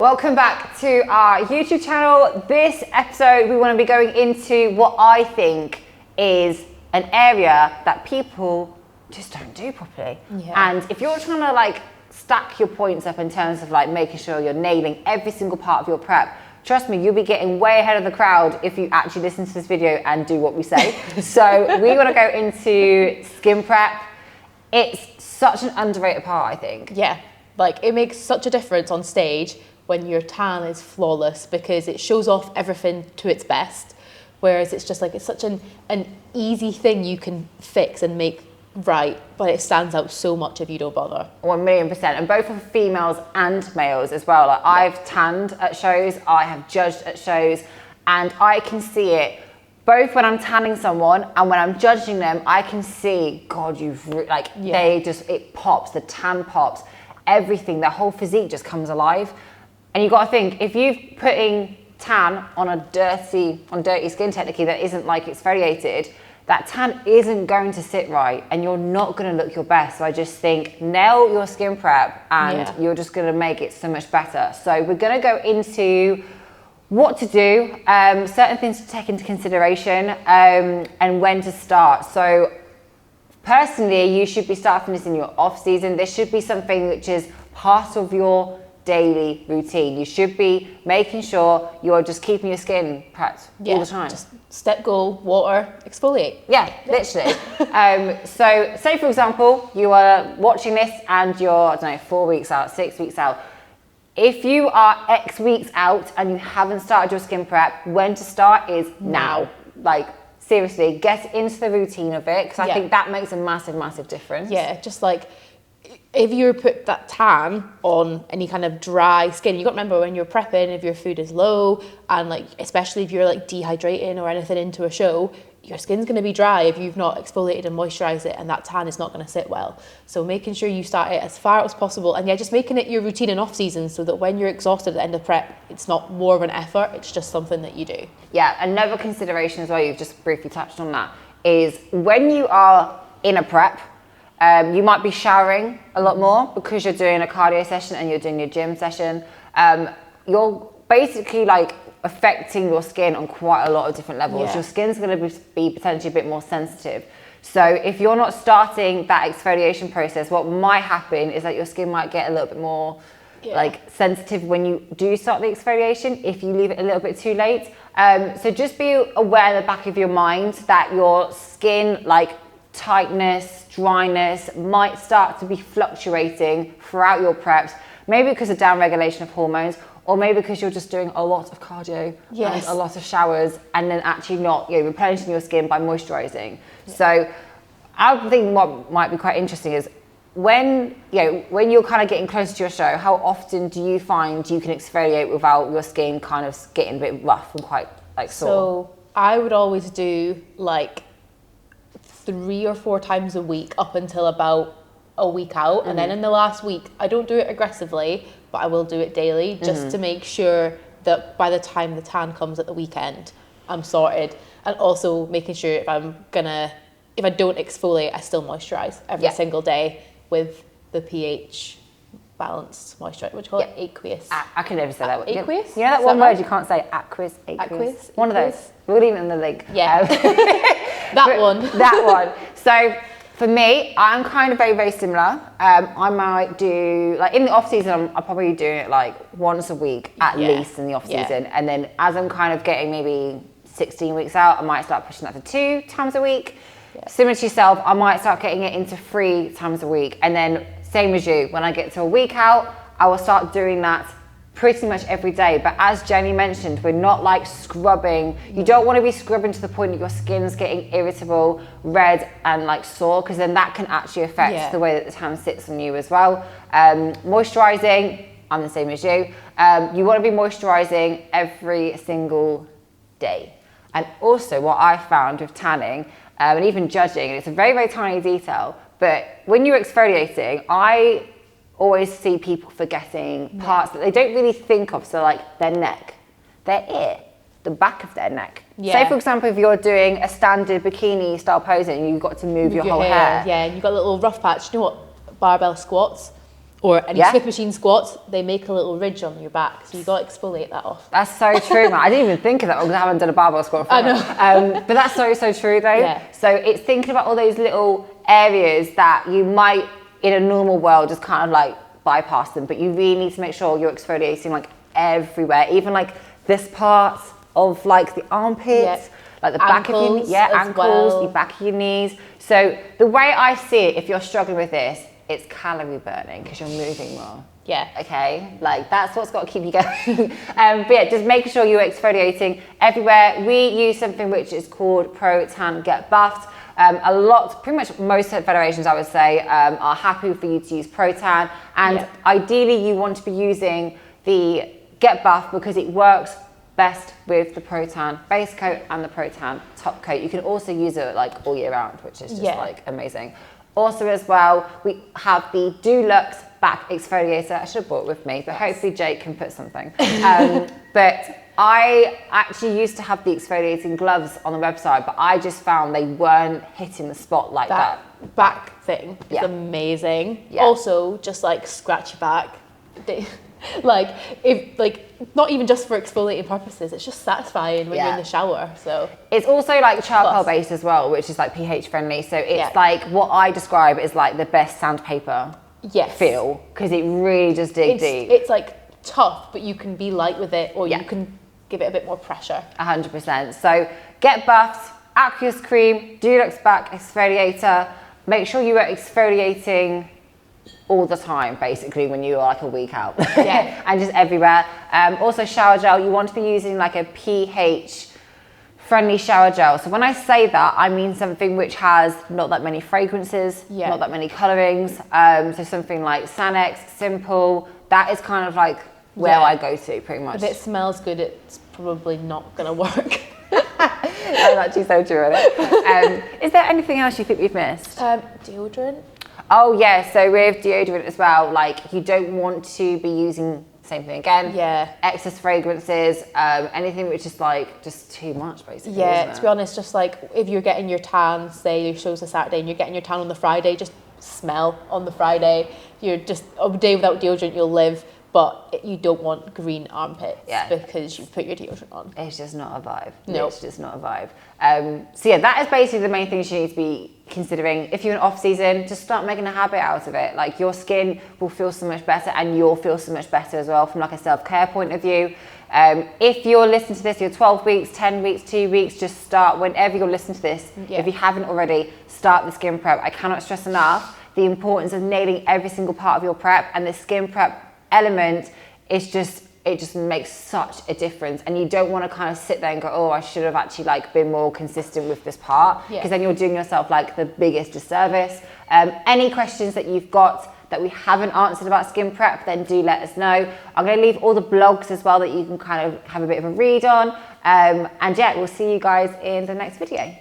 Welcome back to our YouTube channel. This episode we want to be going into what I think is an area that people just don't do properly. And if you're trying to like stack your points up in terms of like making sure you're nailing every single part of your prep, trust me, you'll be getting way ahead of the crowd if you actually listen to this video and do what we say. So we want to go into skin prep. It's such an underrated part, I think. Yeah, like it makes such a difference on stage when your tan is flawless because it shows off everything to its best, whereas it's just like it's such an easy thing you can fix and make right, but it stands out so much if you don't bother. 1,000,000%, and both for females and males as well. Like I've tanned at shows, I have judged at shows, and I can see it both when I'm tanning someone and when I'm judging them. I can see, God, they just, it pops, the tan pops, everything, their whole physique just comes alive. And you got to think, if you're putting tan on dirty skin technically that isn't like exfoliated, that tan isn't going to sit right and you're not going to look your best. So I just think nail your skin prep and you're just going to make it so much better. So we're going to go into what to do, certain things to take into consideration, and when to start. So personally, you should be starting this in your off season. This should be something which is part of your daily routine. You should be making sure you're just keeping your skin prepped all the time. Just step, go, water, exfoliate. Yeah, literally. So say for example, you are watching this and you're, I don't know, 4 weeks out, 6 weeks out. If you are X weeks out and you haven't started your skin prep, when to start is now. Like seriously, get into the routine of it, because I think that makes a massive, massive difference. Yeah, just like if you put that tan on any kind of dry skin, you got to remember when you're prepping, if your food is low, and like especially if you're like dehydrating or anything into a show, your skin's going to be dry if you've not exfoliated and moisturized it, and that tan is not going to sit well. So making sure you start it as far as possible, and just making it your routine in off season so that when you're exhausted at the end of prep, it's not more of an effort, it's just something that you do. Yeah, another consideration as well, you've just briefly touched on that, is when you are in a prep, you might be showering a lot more because you're doing a cardio session and you're doing your gym session. You're basically like affecting your skin on quite a lot of different levels. Your skin's going to be potentially a bit more sensitive. So if you're not starting that exfoliation process, what might happen is that your skin might get a little bit more like sensitive when you do start the exfoliation, if you leave it a little bit too late. So just be aware in the back of your mind that your skin, like tightness, dryness, might start to be fluctuating throughout your preps, maybe because of down regulation of hormones, or maybe because you're just doing a lot of cardio and a lot of showers, and then actually not replenishing your skin by moisturizing. So I think what might be quite interesting is when you're kind of getting closer to your show, how often do you find you can exfoliate without your skin kind of getting a bit rough and quite like sore? So I would always do like 3 or 4 times a week up until about a week out, and then in the last week I don't do it aggressively, but I will do it daily just to make sure that by the time the tan comes at the weekend, I'm sorted. And also making sure if I don't exfoliate, I still moisturize every single day with the pH balanced moisturizer. What do you call it? Aqueous. I can never say that word. Aqueous? You know that one word you can't say? Aqueous. One of those. We'll leave it in the link. Yeah. That one. So for me, I'm kind of very, very similar. I might do, like in the off season, I'm probably doing it like once a week at least in the off season. And then as I'm kind of getting maybe 16 weeks out, I might start pushing that to 2 times a week. Similar to yourself, I might start getting it into 3 times a week. And then same as you, when I get to a week out, I will start doing that pretty much every day. But as Jenny mentioned, we're not like scrubbing. You don't want to be scrubbing to the point that your skin's getting irritable, red and like sore, because then that can actually affect the way that the tan sits on you as well. Moisturizing, I'm the same as you. You want to be moisturizing every single day. And also what I found with tanning and even judging, and it's a very, very tiny detail, but when you're exfoliating, I always see people forgetting parts that they don't really think of. So like their neck, their ear, the back of their neck. Say for example, if you're doing a standard bikini style posing, you've got to move your whole hair. Yeah, and you've got a little rough patch. You know what? Barbell squats. or any Yeah. Smith machine squats, they make a little ridge on your back. So you got to exfoliate that off. That's so true, man. I didn't even think of that because I haven't done a barbell squat for I know. But that's so, so true though. Yeah. So it's thinking about all those little areas that you might, in a normal world, just kind of like bypass them, but you really need to make sure you're exfoliating like everywhere, even like this part of like the armpits, like the back of your ankles, your back of your knees. So the way I see it, if you're struggling with this, it's calorie burning because you're moving more. Yeah. Okay, like that's what's got to keep you going. But yeah, just making sure you're exfoliating everywhere. We use something which is called Pro Tan Get Buffed. Pretty much most federations, I would say, are happy for you to use Pro Tan. And ideally, you want to be using the Get Buff because it works best with the Pro Tan base coat and the Pro Tan top coat. You can also use it like all year round, which is just like amazing. Also as well, we have the Deluxe back exfoliator. I should have brought it with me, but hopefully Jake can put something. But I actually used to have the exfoliating gloves on the website, but I just found they weren't hitting the spot like that. Back thing is amazing. Yeah. Also, just like scratch your back. Like, if like not even just for exfoliating purposes, it's just satisfying when you're in the shower. So it's also like charcoal based as well, which is like pH friendly. So it's like what I describe as like the best sandpaper feel, because it really just digs deep. It's like tough, but you can be light with it, or you can give it a bit more pressure. 100%. So Get Buffed, Aqueous Cream, Deluxe Back Exfoliator. Make sure you are exfoliating all the time, basically, when you are like a week out. And just everywhere. Also shower gel, you want to be using like a pH friendly shower gel. So when I say that, I mean something which has not that many fragrances, not that many colorings. So something like Sanex, Simple, that is kind of like where I go to pretty much. If it smells good, it's probably not gonna work. That's actually so true, isn't it? Is there anything else you think we've missed? Deodorant. Oh yeah, so with deodorant as well, like you don't want to be using the same thing again. Excess fragrances, anything which is like just too much basically. To be honest, just like if you're getting your tan, say your show's a Saturday and you're getting your tan on the Friday, just smell on the Friday. You're just a day without deodorant, you'll live. But you don't want green armpits because you put your deodorant on. It's just not a vibe. No, it's just not a vibe. So yeah, that is basically the main things you need to be considering. If you're in off season, just start making a habit out of it. Like your skin will feel so much better, and you'll feel so much better as well from like a self-care point of view. If you're listening to this, you're 12 weeks, 10 weeks, 2 weeks, just start whenever you're listening to this. If you haven't already, start the skin prep. I cannot stress enough the importance of nailing every single part of your prep, and the skin prep element is just, it just makes such a difference. And you don't want to kind of sit there and go, oh, I should have actually like been more consistent with this part, because then you're doing yourself like the biggest disservice. Any questions that you've got that we haven't answered about skin prep, then do let us know. I'm going to leave all the blogs as well that you can kind of have a bit of a read on. And yeah, we'll see you guys in the next video.